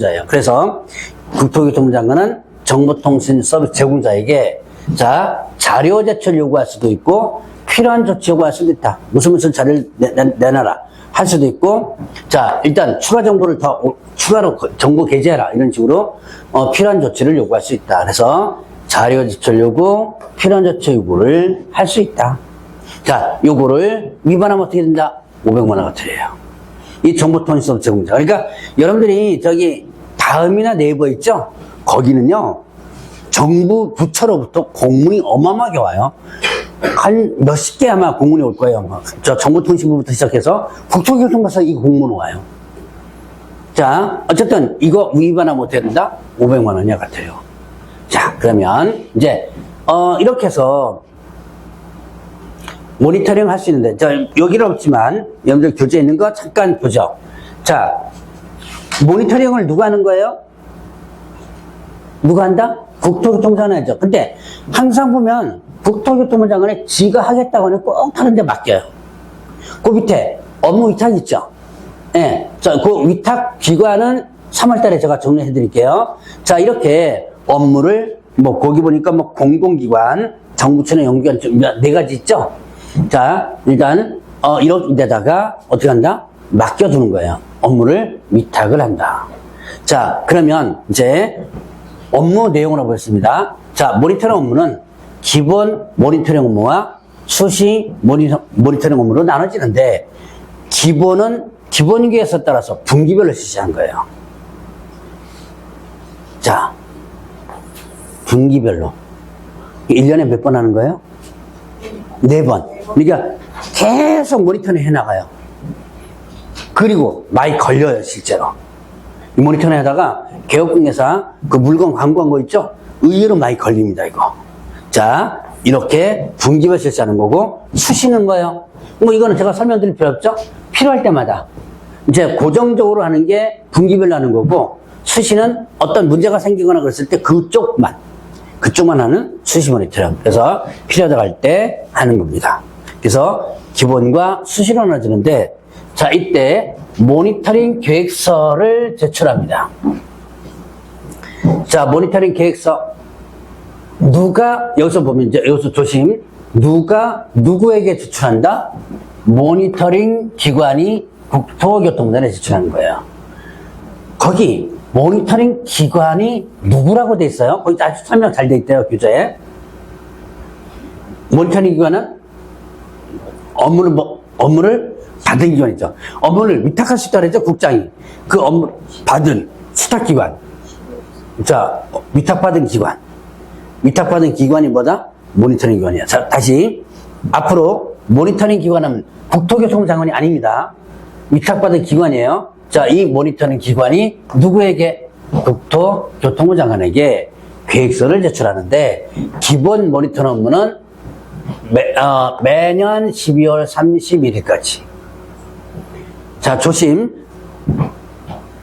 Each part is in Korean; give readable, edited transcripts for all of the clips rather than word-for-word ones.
자예요. 그래서 국토교통부 장관은 정보통신 서비스 제공자에게 자, 자료 제출 요구할 수도 있고 필요한 조치 요구할 수도 있다. 무슨 자료를 내놔라 할 수도 있고, 자, 일단 추가 정보를 더 추가로 정보 게재해라 이런 식으로 필요한 조치를 요구할 수 있다. 그래서 자료 제출 요구, 필요한 조치 요구를 할 수 있다. 자, 요거를 위반하면 어떻게 된다? 500만 원가 들어요. 이 정보통신 서비스 제공자. 그러니까 여러분들이 저기 다음이나 네이버 있죠? 거기는요, 정부 부처로부터 공문이 어마어마하게 와요. 한 몇십 개 아마 공문이 올 거예요. 저 정보통신부부터 시작해서 국토교통부에서 이 공문 와요. 자, 어쨌든 이거 위반하면 어떻게 된다? 500만 원이야 같아요. 자, 그러면 이제 이렇게 해서 모니터링 할 수 있는데, 자, 여기는 없지만 여러분들 교재에 있는 거 잠깐 보죠. 자, 모니터링을 누가 하는 거예요? 누가 한다? 국토교통부 장관이 하죠. 근데 항상 보면 국토교통부 장관이 지가 하겠다고 하면 꼭 다른 데 맡겨요. 그 밑에 업무 위탁 있죠? 예. 네. 자, 그 위탁 기관은 3월 달에 제가 정리해 드릴게요. 자, 이렇게 업무를, 거기 보니까 공공기관, 정부처나 연구기관 네 가지 있죠? 자, 일단, 이런 데다가 어떻게 한다? 맡겨두는 거예요. 업무를 위탁을 한다. 자, 그러면 이제 업무 내용으로 보겠습니다. 자, 모니터링 업무는 기본 모니터링 업무와 수시 모니터링 업무로 나눠지는데, 기본은 기본계획서에 따라서 분기별로 실시한 거예요. 자, 분기별로. 1년에 몇 번 하는 거예요? 4번. 그러니까 계속 모니터링 해나가요. 그리고 많이 걸려요, 실제로. 이 모니터링 하다가 개업공개사 그 물건 광고한 거 있죠? 의외로 많이 걸립니다, 이거. 자, 이렇게 분기별 실시하는 거고, 수시는 거예요. 이거는 제가 설명드릴 필요 없죠? 필요할 때마다. 이제 고정적으로 하는 게 분기별로 하는 거고, 수시는 어떤 문제가 생기거나 그랬을 때 그쪽만 하는 수시 모니터링. 그래서 필요하다고 할 때 하는 겁니다. 그래서 기본과 수시로 나눠지는데, 자, 이때 모니터링 계획서를 제출합니다. 자, 모니터링 계획서. 누가, 여기서 보면 이제, 여기서 조심. 누가 누구에게 제출한다? 모니터링 기관이 국토교통부에 제출하는 거예요. 거기 모니터링 기관이 누구라고 돼 있어요? 거기 아주 설명 잘 돼 있대요, 교재에. 모니터링 기관은 업무를 받은 기관이죠. 업무를 위탁할 수 있다고 그랬죠, 국장이. 그 업무 받은 수탁기관. 자, 위탁받은 기관. 위탁받은 기관이 뭐다? 모니터링 기관이야. 자, 다시. 앞으로 모니터링 기관은 국토교통부 장관이 아닙니다. 위탁받은 기관이에요. 자, 이 모니터링 기관이 누구에게? 국토교통부 장관에게 계획서를 제출하는데, 기본 모니터링 업무는 매년 12월 31일까지. 자, 조심.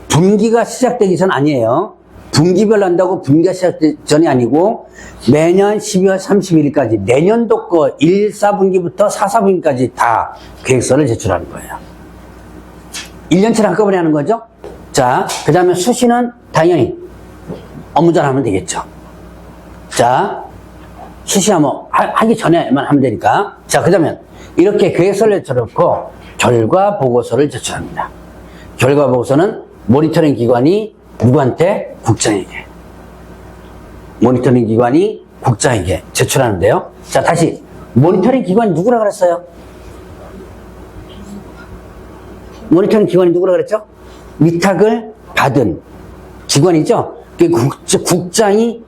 분기가 시작되기 전 아니에요. 분기별로 한다고 분기가 시작되기 전이 아니고, 매년 12월 31일까지, 내년도 거 1, 4분기부터 4, 4분기까지 다 계획서를 제출하는 거예요. 1년치를 한꺼번에 하는 거죠. 자, 그 다음에 수시는 당연히 업무전 하면 되겠죠. 자, 수시하면 하기 전에만 하면 되니까. 자, 그 다음에 이렇게 계획서를 제출하고 결과 보고서를 제출합니다. 결과 보고서는 모니터링 기관이 누구한테? 국장에게. 모니터링 기관이 국장에게 제출하는데요. 자, 다시 모니터링 기관이 누구라 그랬어요? 모니터링 기관이 누구라 그랬죠? 위탁을 받은 기관이죠? 국장이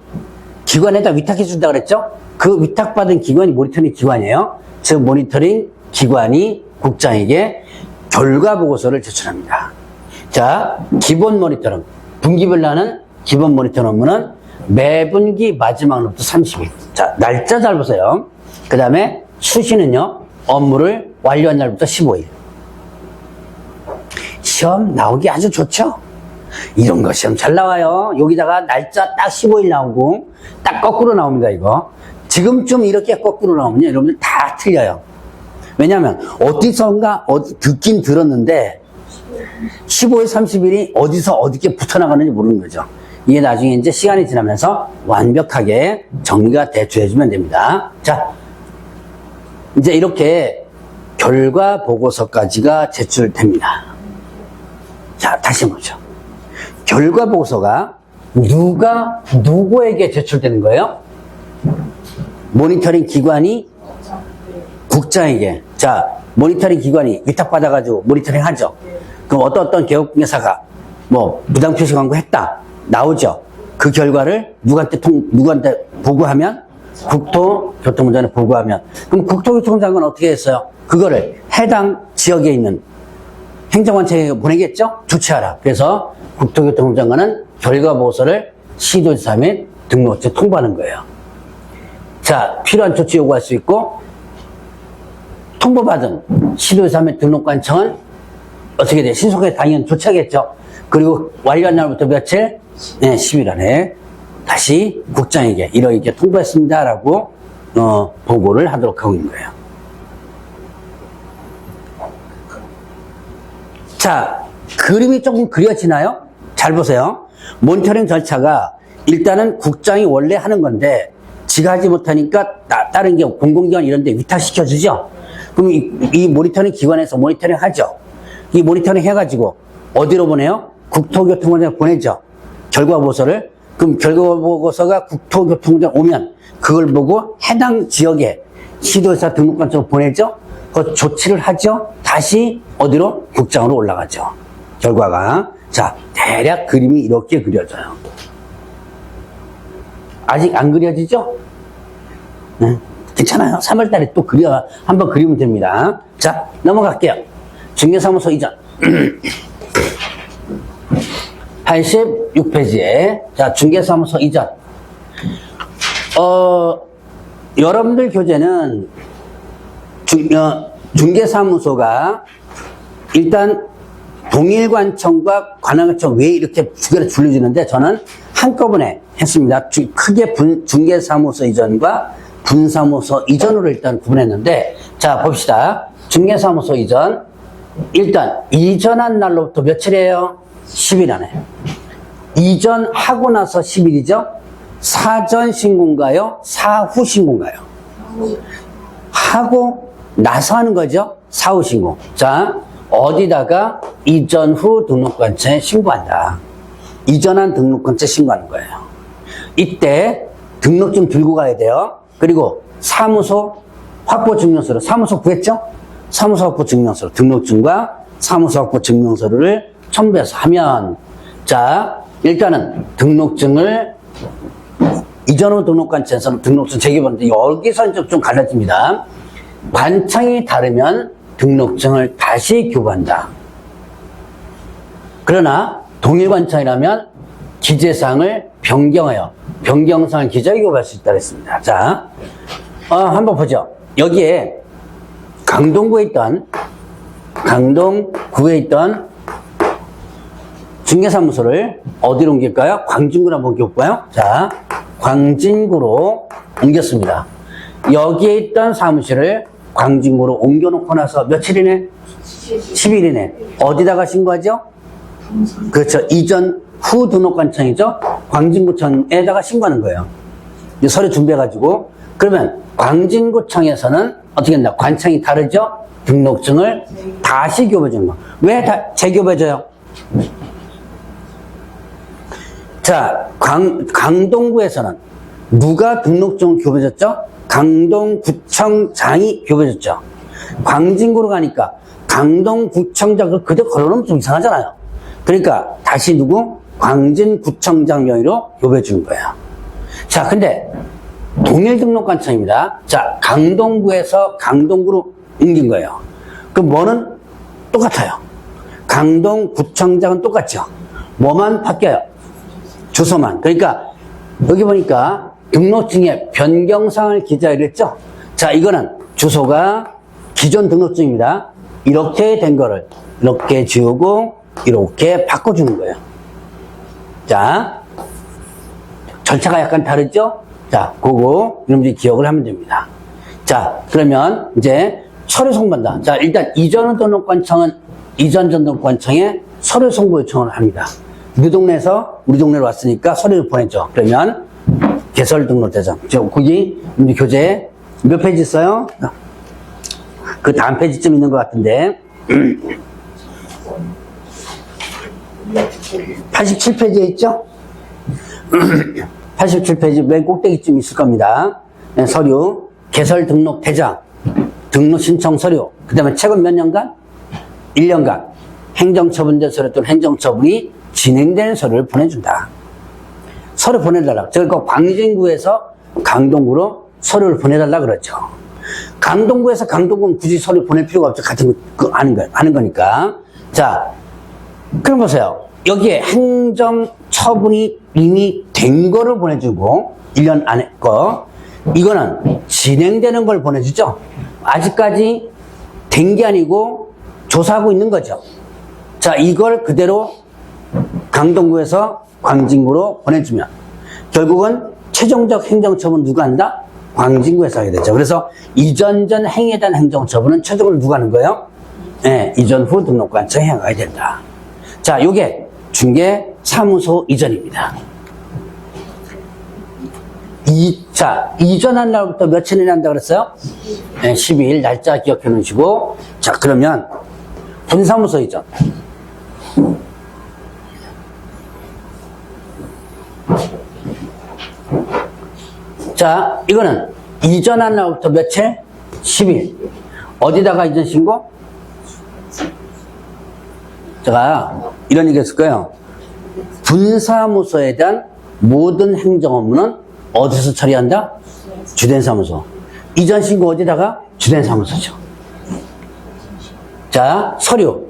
기관에다 위탁해 준다 그랬죠? 그 위탁받은 기관이 모니터링 기관이에요. 즉, 모니터링 기관이 국장에게 결과 보고서를 제출합니다. 자, 기본 모니터링. 분기별로 하는 기본 모니터링 업무는 매분기 마지막으로부터 30일. 자, 날짜 잘 보세요. 그 다음에 수시는요, 업무를 완료한 날부터 15일. 시험 나오기 아주 좋죠? 이런 거 시험 잘 나와요. 여기다가 날짜 딱 15일 나오고, 딱 거꾸로 나옵니다, 이거. 지금쯤 이렇게 거꾸로 나오면 여러분들 다 틀려요. 왜냐면, 어디선가 듣긴 들었는데, 15일, 30일이 어디서 어디게 붙어나가는지 모르는 거죠. 이게 나중에 이제 시간이 지나면서 완벽하게 정리가 대처해주면 됩니다. 자, 이제 이렇게 결과 보고서까지가 제출됩니다. 자, 다시 보죠. 결과 보고서가 누가 누구에게 제출되는 거예요? 모니터링 기관이 국장에게. 자, 모니터링 기관이 위탁받아가지고 모니터링 하죠. 그럼 어떤 개업회사가 뭐 부당 표시 광고했다 나오죠. 그 결과를 누구한테 보고하면 국토교통부장에 보고하면, 그럼 국토교통부장은 어떻게 했어요? 그거를 해당 지역에 있는 행정관청에 보내겠죠? 조치하라. 그래서 국토교통부 장관은 결과 보고서를 시도지사 및 등록업체 통보하는 거예요. 자, 필요한 조치 요구할 수 있고, 통보받은 시도지사 및 등록관청은 어떻게 돼요? 신속하게 당연 조치하겠죠. 그리고 완료한 날부터 며칠? 네, 10일 안에 다시 국장에게 이렇게 통보했습니다라고 보고를 하도록 하고 있는 거예요. 자, 그림이 조금 그려지나요? 잘 보세요. 모니터링 절차가 일단은 국장이 원래 하는 건데 지가 하지 못하니까 다른 게 공공기관 이런 데 위탁시켜주죠. 그럼 이 모니터링 기관에서 모니터링 하죠. 이 모니터링 해가지고 어디로 보내요? 국토교통부장에 보내죠. 결과보고서를. 그럼 결과보고서가 국토교통부장에 오면 그걸 보고 해당 지역에 시도지사 등록관청으로 보내죠. 그 조치를 하죠. 다시 어디로? 국장으로 올라가죠. 결과가. 자, 대략 그림이 이렇게 그려져요. 아직 안 그려지죠? 네, 괜찮아요. 3월달에 또 한번 그리면 됩니다. 자, 넘어갈게요. 중개사무소 이전. 86페이지에 자, 중개사무소 이전. 여러분들 교재는 중개사무소가 일단 동일관청과 관할관청 왜 이렇게 두 개로 분류지는데 저는 한꺼번에 했습니다. 크게 중개사무소 이전과 분사무소 이전으로 일단 구분했는데, 자, 봅시다. 중개사무소 이전. 일단 이전한 날로부터 며칠이에요? 10일 안에. 이전하고 나서 10일이죠? 사전 신고인가요? 사후 신고인가요? 하고 나서 하는 거죠? 사후 신고. 자, 어디다가 이전 후 등록관청에 신고한다. 이전한 등록관청에 신고하는 거예요. 이때 등록증 들고 가야 돼요. 그리고 사무소 확보 증명서를, 사무소 구했죠? 사무소 확보 증명서를, 등록증과 사무소 확보 증명서를 첨부해서 하면, 자, 일단은 등록증을 이전 후 등록관청에서는 등록증 재개보는데 여기서 좀 갈라집니다. 관청이 다르면 등록증을 다시 교부한다. 그러나 동일관청이라면 기재사항을 변경하여 변경사항을 기재하여 교부할 수 있다고 했습니다. 자, 한번 보죠. 여기에 강동구에 있던 중개사무소를 어디로 옮길까요? 광진구로 한번 옮겨볼까요? 자, 광진구로 옮겼습니다. 여기에 있던 사무실을 광진구로 옮겨놓고 나서 며칠이네? 10일이네. 어디다가 신고하죠? 그렇죠. 이전 후 등록관청이죠. 광진구청에다가 신고하는 거예요. 서류 준비해가지고. 그러면 광진구청에서는 어떻게 한다? 관청이 다르죠? 등록증을 다시 교부해주는 거. 왜 재교부해줘요? 자, 강동구에서는 누가 등록증을 교부해줬죠? 강동구청장이 교부해줬죠. 광진구로 가니까 강동구청장 그대로 걸어놓으면 좀 이상하잖아요. 그러니까 다시 누구? 광진구청장 명의로 교부해주는 거예요. 자, 근데 동일등록관청입니다. 자, 강동구에서 강동구로 옮긴 거예요. 그럼 뭐는 똑같아요. 강동구청장은 똑같죠. 뭐만 바뀌어요? 주소만. 그러니까 여기 보니까 등록증에 변경사항을 기재하기로 했죠. 자, 이거는 주소가 기존 등록증입니다. 이렇게 된 거를 이렇게 지우고 이렇게 바꿔주는 거예요. 자, 절차가 약간 다르죠? 자, 그거 여러분들이 기억을 하면 됩니다. 자, 그러면 이제 서류 송반다. 자, 일단 이전 등록관청은 이전 등록관청에 서류 송부 요청을 합니다. 네 동네에서 우리 동네로 왔으니까 서류를 보내줘. 그러면 개설 등록대장. 거기 우리 교재 몇 페이지 있어요? 그 다음 페이지쯤 있는 것 같은데 87페이지에 있죠? 87페이지 맨 꼭대기쯤 있을 겁니다. 서류, 개설 등록 대장, 등록 신청 서류, 그 다음에 최근 몇 년간? 1년간 행정처분된 서류 또는 행정처분이 진행되는 서류를 보내준다. 서류 보내달라. 그러니까 광진구에서 강동구로 서류를 보내달라 그러죠. 강동구에서 강동구는 굳이 서류 보낼 필요가 없죠. 같은 거 아는 거니까. 자, 그럼 보세요. 여기에 행정처분이 이미 된 거를 보내주고 1년 안에 거, 이거는 진행되는 걸 보내주죠. 아직까지 된 게 아니고 조사하고 있는 거죠. 자, 이걸 그대로 강동구에서 광진구로 보내주면 결국은 최종적 행정처분 누가 한다? 광진구에서 하게 되죠. 그래서 이전 전 행위에 대한 행정처분은 최종으로 누가 하는 거예요? 네, 이전 후 등록관청에 행하게 된다. 자, 요게 중개사무소 이전입니다. 자, 이전한 날부터 며칠이나 한다 그랬어요? 네, 12일 날짜 기억해 놓으시고. 자, 그러면 분사무소 이전. 자, 이거는 이전한 날부터 며칠? 10일. 어디다가 이전 신고? 제가 이런 얘기 했을 거예요. 분사무소에 대한 모든 행정 업무는 어디서 처리한다? 주된 사무소. 이전 신고 어디다가? 주된 사무소죠. 자, 서류.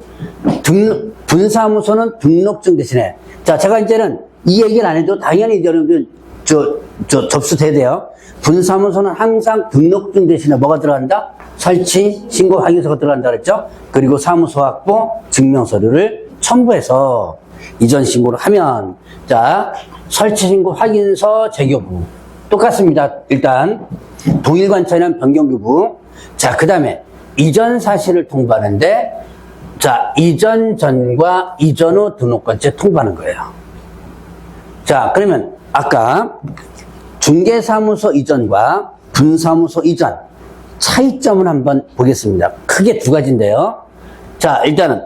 분사무소는 등록증 대신에. 자, 제가 이제는 이 얘기를 안 해도 당연히 여러분들 접수돼야 돼요. 분사무소는 항상 등록증 대신에 뭐가 들어간다? 설치, 신고 확인서가 들어간다 그랬죠? 그리고 사무소 확보, 증명서류를 첨부해서 이전 신고를 하면, 자, 설치 신고 확인서 재교부. 똑같습니다. 일단, 동일관찰이나 변경교부. 자, 그 다음에 이전 사실을 통보하는데, 자, 이전 전과 이전 후 등록관청에 통보하는 거예요. 자, 그러면 아까 중개사무소 이전과 분사무소 이전 차이점을 한번 보겠습니다. 크게 두 가지인데요. 자, 일단은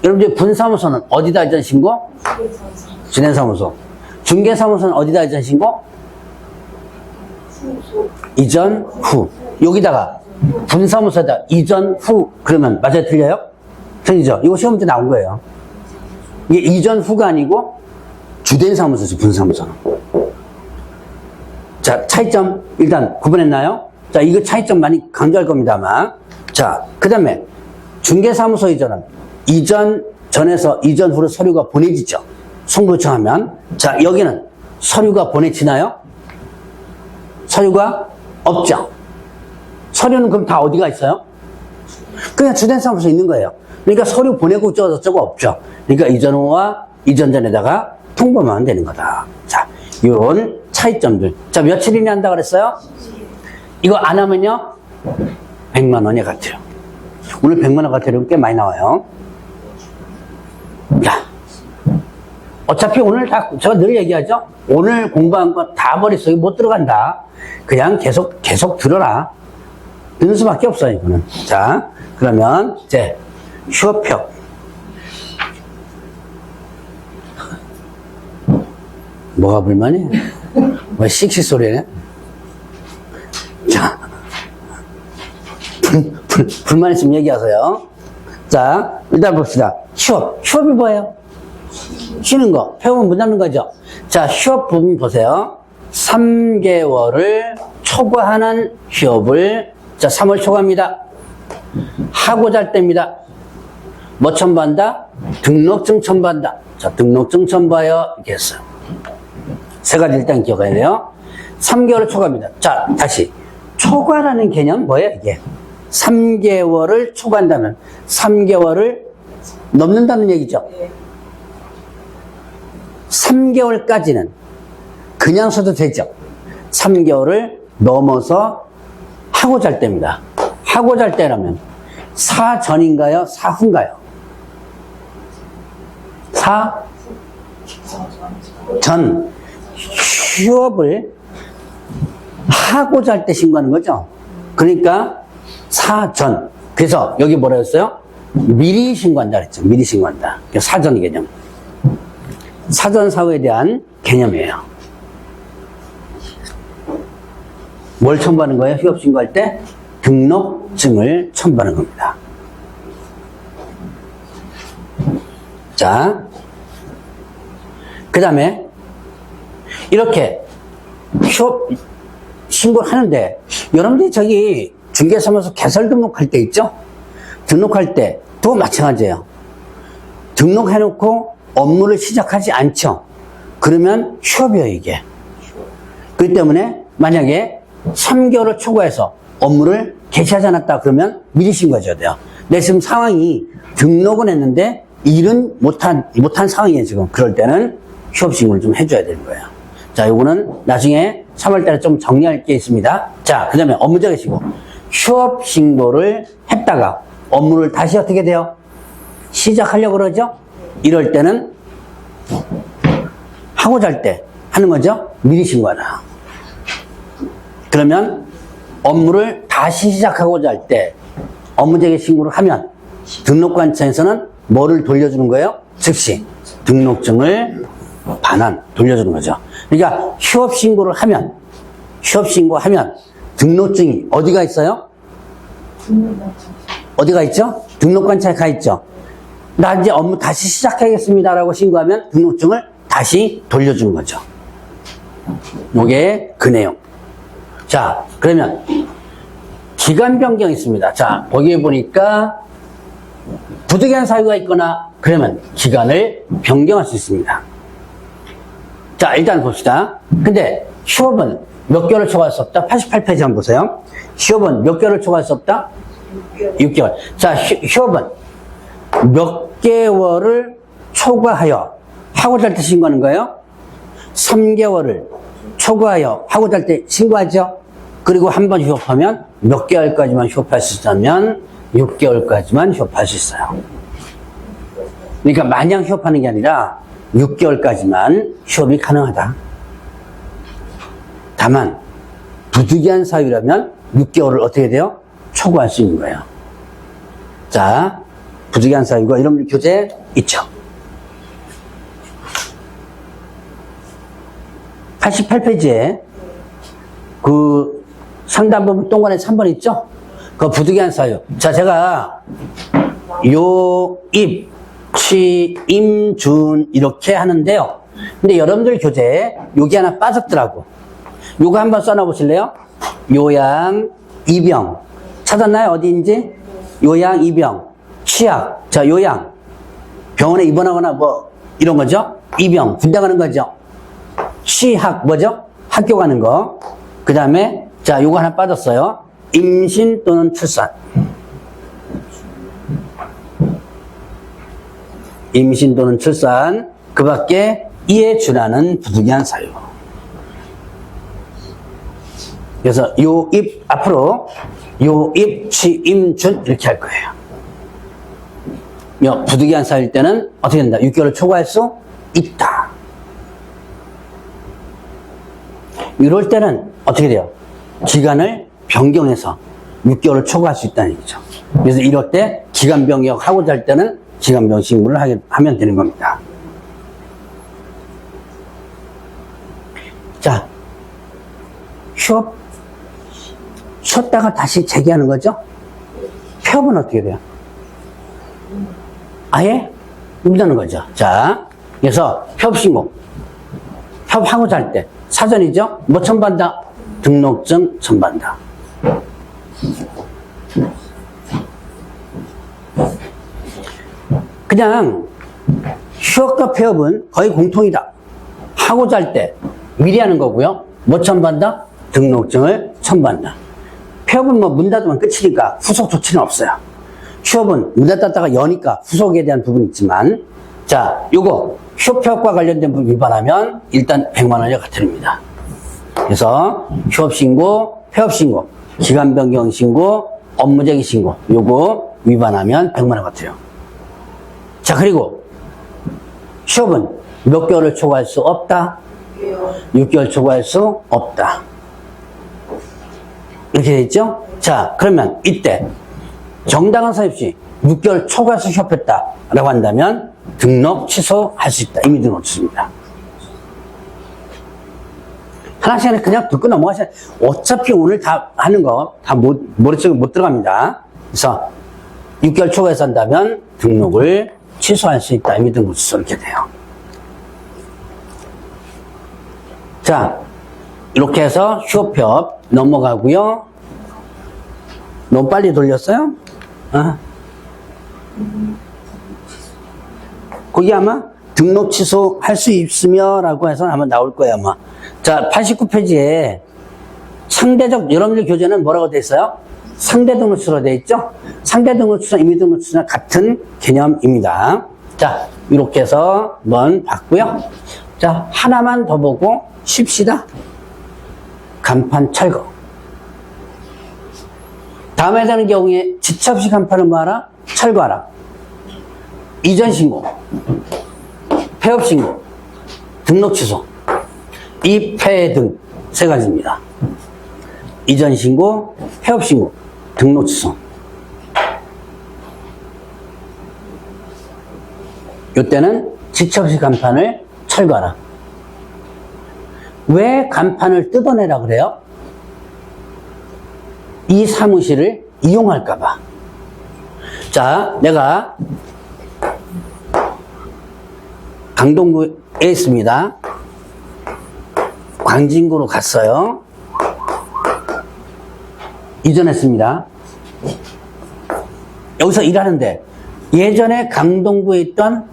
여러분들 분사무소는 어디다 이전 신고? 주된사무소. 중개사무소는 어디다 이전 신고? 이전 후. 여기다가 분사무소에다 이전 후 그러면 맞아요, 틀려요? 틀리죠? 이거 시험 문제 나온 거예요. 이게 이전 후가 아니고 주된 사무소죠, 분사무소는. 자, 차이점 일단 구분했나요? 자, 이거 차이점 많이 강조할 겁니다, 아마. 자, 그 다음에 중개사무소 이전은 이전 전에서 이전 후로 서류가 보내지죠. 송부 요청하면. 자, 여기는 서류가 보내지나요? 서류가 없죠. 서류는 그럼 다 어디가 있어요? 그냥 주된 사무소에 있는 거예요. 그러니까 서류 보내고 어쩌고 없죠. 그러니까 이전 후와 이전 전에다가 통보만 하면 되는 거다. 자, 요런 차이점들. 자, 며칠이나 한다 그랬어요? 이거 안 하면요? 100만 원에 같아요. 오늘 100만 원 같아요. 꽤 많이 나와요. 자, 어차피 오늘 다, 제가 늘 얘기하죠? 오늘 공부한 거 다 버렸어. 이거 못 들어간다. 그냥 계속 들어라. 듣는 수밖에 없어요, 이거는. 자, 그러면 이제 휴업표. 뭐가 불만이에요? 뭐 씩씩 소리네? 자, 불만 있으면 얘기하세요. 자, 일단 봅시다. 휴업이 뭐예요? 쉬는 거. 폐업은 못 잡는 거죠. 자, 휴업 부분 보세요. 3개월을 초과하는 휴업을, 자, 3월 초과합니다. 하고자 할 때입니다. 뭐 첨부한다? 등록증 첨부한다. 자, 등록증 첨부하여 이렇게 했어요. 세 가지 일단 기억해야 돼요. 3개월을 초과합니다. 자, 다시. 초과라는 개념 뭐예요, 이게? 3개월을 초과한다면 3개월을 넘는다는 얘기죠. 3개월까지는 그냥 써도 되죠. 3개월을 넘어서 하고자 할 때입니다. 하고자 할 때라면 사전인가요? 사후인가요? 전 휴업을 하고자 할 때 신고하는 거죠. 그러니까 사전. 그래서 여기 뭐라 했어요? 미리 신고한다 그랬죠. 미리 신고한다. 사전 개념. 사전 사고에 대한 개념이에요. 뭘 첨부하는 거예요? 휴업 신고할 때? 등록증을 첨부하는 겁니다. 자, 그 다음에 이렇게 휴업 신고를 하는데 여러분들이 저기 중개사무소 개설 등록할 때 있죠? 등록할 때도 마찬가지예요. 등록해놓고 업무를 시작하지 않죠? 그러면 휴업이에요, 이게. 그렇기 때문에 만약에 3개월을 초과해서 업무를 개시하지 않았다 그러면 미리 신고해줘야 돼요. 근데 지금 상황이 등록은 했는데 일은 못한 상황이에요, 지금. 그럴 때는 휴업 신고를 좀 해줘야 되는 거예요. 자, 요거는 나중에 3월달에 좀 정리할 게 있습니다. 자, 그 다음에 업무적인 신고. 휴업 신고를 했다가 업무를 다시 어떻게 돼요? 시작하려고 그러죠? 이럴 때는 하고자 할 때 하는 거죠? 미리 신고하라. 그러면 업무를 다시 시작하고자 할 때 업무재개 신고를 하면 등록관청에서는 뭐를 돌려주는 거예요? 즉시 등록증을 반환 돌려주는 거죠. 그러니까 휴업 신고를 하면 등록증이 어디가 있어요? 어디가 있죠? 등록관청에 가 있죠. 나 이제 업무 다시 시작하겠습니다라고 신고하면 등록증을 다시 돌려주는 거죠. 요게 그 내용. 자, 그러면 기간 변경이 있습니다. 자, 거기에 보니까 부득이한 사유가 있거나 그러면 기간을 변경할 수 있습니다. 자, 일단 봅시다. 근데 휴업은 몇 개월을 초과할 수 없다? 88페이지 한번 보세요. 휴업은 몇 개월을 초과할 수 없다? 6개월. 자, 휴업은 몇 개월을 초과하여 하고자 할 때 신고하는 거예요? 3개월을 초과하여 하고자 할 때 신고하죠? 그리고 한 번 휴업하면 몇 개월까지만 휴업할 수 있다면 6개월까지만 휴업할 수 있어요. 그러니까 마냥 휴업하는 게 아니라 6개월까지만 휴업이 가능하다. 다만 부득이한 사유라면 6개월을 어떻게 돼요? 초과할 수 있는 거예요. 자, 부득이한 사유가 이런 교재 있죠. 88페이지에 그 상단부분 동관에 3번 있죠? 그 부득이한 사유. 자, 제가 요입, 취, 임, 준 이렇게 하는데요. 근데 여러분들 교재에 여기 하나 빠졌더라고. 요거 한번 써놔보실래요? 요양, 입영. 찾았나요? 어디인지? 요양, 입영. 취약. 자, 요양. 병원에 입원하거나 뭐 이런 거죠? 입영. 군대 가는 거죠? 취학. 뭐죠? 학교 가는 거. 그 다음에 자, 요거 하나 빠졌어요. 임신 또는 출산. 임신 또는 출산. 그 밖에 이에 준하는 부득이한 사유. 그래서 요입 앞으로 요입, 취, 임, 준 이렇게 할 거예요. 요 부득이한 사유일 때는 어떻게 된다? 6개월을 초과할 수 있다. 이럴 때는 어떻게 돼요? 기간을 변경해서 6개월을 초과할 수 있다는 얘기죠. 그래서 이럴 때 기간 변경하고자 할 때는 기간 변경 신고를 하면 되는 겁니다. 자, 휴업 쉬었다가 다시 재개하는 거죠? 폐업은 어떻게 돼요? 아예 못하는 거죠. 자, 그래서 폐업 신고, 폐업하고자 할 때 사전이죠? 뭐 첨부한다? 등록증 첨부한다. 그냥 휴업과 폐업은 거의 공통이다. 하고자 할 때 미리 하는 거고요. 뭐 첨부한다? 등록증을 첨부한다. 폐업은 뭐 문 닫으면 끝이니까 후속 조치는 없어요. 휴업은 문 닫았다가 여니까 후속에 대한 부분이 있지만, 자, 요거 휴업 폐업과 관련된 부분 위반하면 일단 100만 원이 과태료입니다. 그래서 휴업 신고, 폐업 신고, 기간 변경 신고, 업무재개 신고, 요거 위반하면 100만 원 과태료. 자, 그리고 시험은 몇 개월을 초과할 수 없다? 6개월 초과할 수 없다. 이렇게 돼 있죠? 자, 그러면 이때 정당한 사입시 6개월 초과해서 휴업했다라고 한다면 등록 취소할 수 있다. 이미 등록 취소입니다. 하나씩 그냥 듣고 넘어가세요. 어차피 오늘 다 하는 거 다 머릿속에 못 들어갑니다. 그래서 6개월 초과해서 한다면 등록을 취소할 수 있다. 이미 등록 취소 이렇게 돼요. 자, 이렇게 해서 휴업협 넘어가고요. 너무 빨리 돌렸어요? 거기 아마 등록 취소할 수 있으며 라고 해서 아마 나올 거예요, 아마. 자, 89페이지에 상대적, 여러분들 교재는 뭐라고 돼 있어요? 상대 등록 취소로 돼 있죠? 상대 등록 취소, 임의 등록 취소는 같은 개념입니다. 자, 이렇게 해서 한번 봤고요. 자, 하나만 더 보고 쉽시다. 간판 철거. 다음에 되는 경우에 지체 없이 간판을 뭐하라? 철거하라. 이전 신고, 폐업 신고, 등록 취소, 입회 등 세 가지입니다. 이전 신고, 폐업 신고, 등록 취소. 이때는 지체 없이 간판을 철거하라. 왜 간판을 뜯어내라 그래요? 이 사무실을 이용할까봐. 자, 내가 강동구에 있습니다. 광진구로 갔어요. 이전했습니다. 여기서 일하는데 예전에 강동구에 있던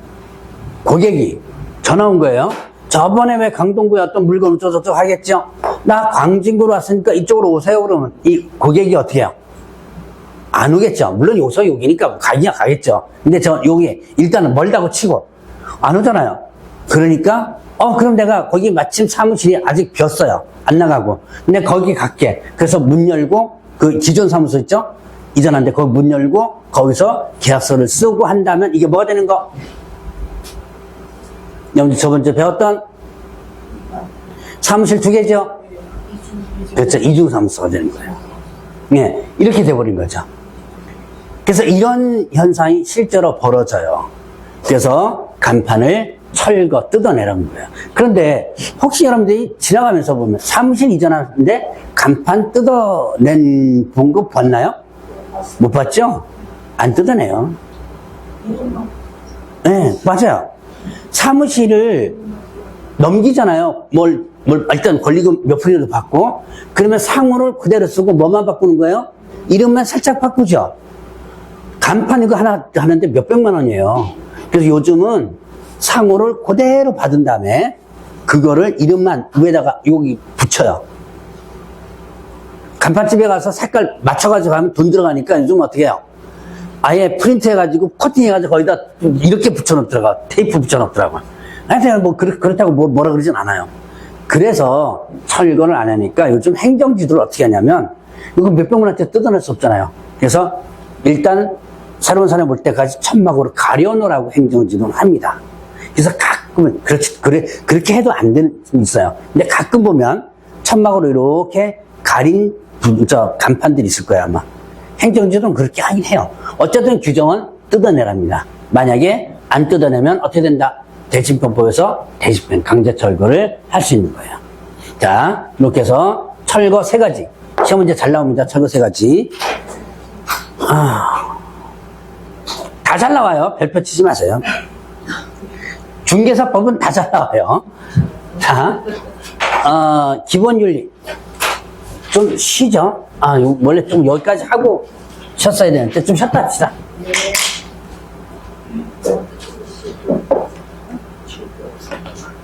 고객이 전화 온 거예요. 저번에 왜 강동구에 어떤 물건을 저저저 하겠죠? 나 광진구로 왔으니까 이쪽으로 오세요. 그러면 이 고객이 어떻게 해요? 안 오겠죠. 물론 여기서 여기니까 가긴 가겠죠. 근데 저 여기 일단은 멀다고 치고 안 오잖아요. 그러니까 그럼 내가 거기 마침 사무실이 아직 비었어요. 안 나가고. 근데 거기 갈게. 그래서 문 열고 그 기존 사무소 있죠? 이전한데 거기 문 열고 거기서 계약서를 쓰고 한다면 이게 뭐가 되는 거? 여러분들 저번주에 배웠던 사무실 2개죠? 그렇죠. 이중사무소가 되는 거예요. 네, 이렇게 돼버린 거죠. 그래서 이런 현상이 실제로 벌어져요. 그래서 간판을 철거, 뜯어내라는 거예요. 그런데 혹시 여러분들이 지나가면서 보면 사무실 이전하는데 간판 뜯어낸 본 거 봤나요? 못 봤죠? 안 뜯어내요. 네, 맞아요. 사무실을 넘기잖아요. 일단 권리금 몇 프로라도 받고, 그러면 상호를 그대로 쓰고 뭐만 바꾸는 거예요? 이름만 살짝 바꾸죠. 간판 이거 하나 하는데 몇백만 원이에요. 그래서 요즘은 상호를 그대로 받은 다음에 그거를 이름만 위에다가 여기 붙여요. 간판집에 가서 색깔 맞춰가지고 하면 돈 들어가니까 요즘 어떻게 해요? 아예 프린트 해가지고 커팅 해가지고 거기다 이렇게 붙여놓더라고요. 테이프 붙여놓더라고요. 하여튼 뭐 그렇다고 뭐라 그러진 않아요. 그래서 철거를 안 하니까 요즘 행정지도를 어떻게 하냐면 이거 몇백만 원짜리 뜯어낼 수 없잖아요. 그래서 일단 새로운 사람 올 때까지 천막으로 가려놓으라고 행정지도는 합니다. 그래서 가끔은 그렇게 해도 안 되는 있어요. 근데 가끔 보면 천막으로 이렇게 가린 간판들이 있을 거예요, 아마. 행정지도는 그렇게 하긴 해요. 어쨌든 규정은 뜯어내랍니다. 만약에 안 뜯어내면 어떻게 된다? 대침법에서 대집행 강제 철거를 할 수 있는 거예요. 자, 이렇게 해서 철거 3가지. 시험 문제 잘 나옵니다. 철거 3가지. 다 잘 나와요. 별표 치지 마세요. 중개사법은 다 잘 나와요. 자, 기본윤리. 좀 쉬죠? 원래 좀 여기까지 하고 쉬었어야 되는데 좀 쉬었다 합시다.